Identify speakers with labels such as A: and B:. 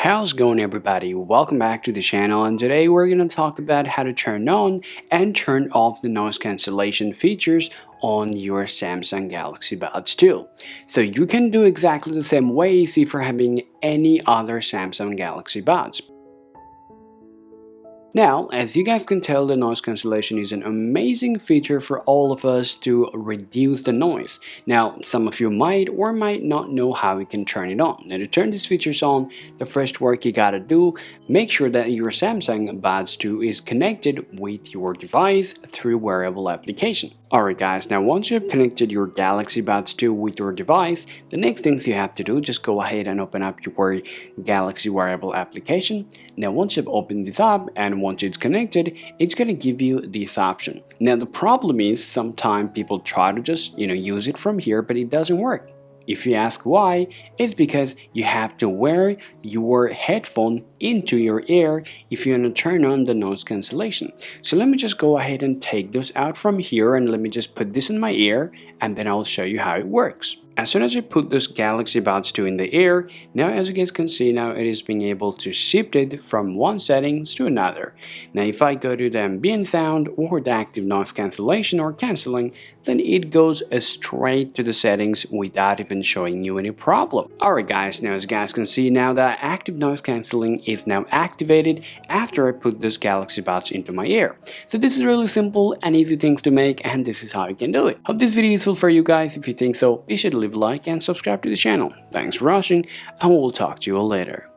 A: How's it going, everybody? Welcome back to the channel, and today we're going to talk about how to turn on and turn off the noise cancellation features on your Samsung Galaxy Buds 2. So you can do exactly the same ways if you're having any other Samsung Galaxy Buds. Now, as you guys can tell, the noise cancellation is an amazing feature for all of us to reduce the noise. Now, some of you might or might not know how you can turn it on. Now, to turn these features on, the first work you gotta do, make sure that your Samsung Buds 2 is connected with your device through wearable application. Alright guys, now once you have connected your Galaxy Buds 2 with your device, the next things you have to do, just go ahead and open up your Galaxy wearable application. Now once you've opened this up and once it's connected, it's going to give you this option. Now the problem is sometimes people try to just use it from here, but it doesn't work. If you ask why, it's because you have to wear your headphone into your ear if you want to turn on the noise cancellation. So let me just go ahead and take those out from here, and let me just put this in my ear, and then I'll show you how it works. As soon as I put this Galaxy Buds 2 in the ear, now as you guys can see, now it is being able to shift it from one settings to another. Now if I go to the ambient sound or the active noise cancellation or cancelling, then it goes straight to the settings without even showing you any problem. Alright guys, now as you guys can see, now the active noise cancelling is now activated after I put this Galaxy Buds into my ear. So this is really simple and easy things to make, and this is how you can do it. Hope this video is useful for you guys. If you think so, be sure to leave a like and subscribe to the channel. Thanks for watching, and we'll talk to you all later.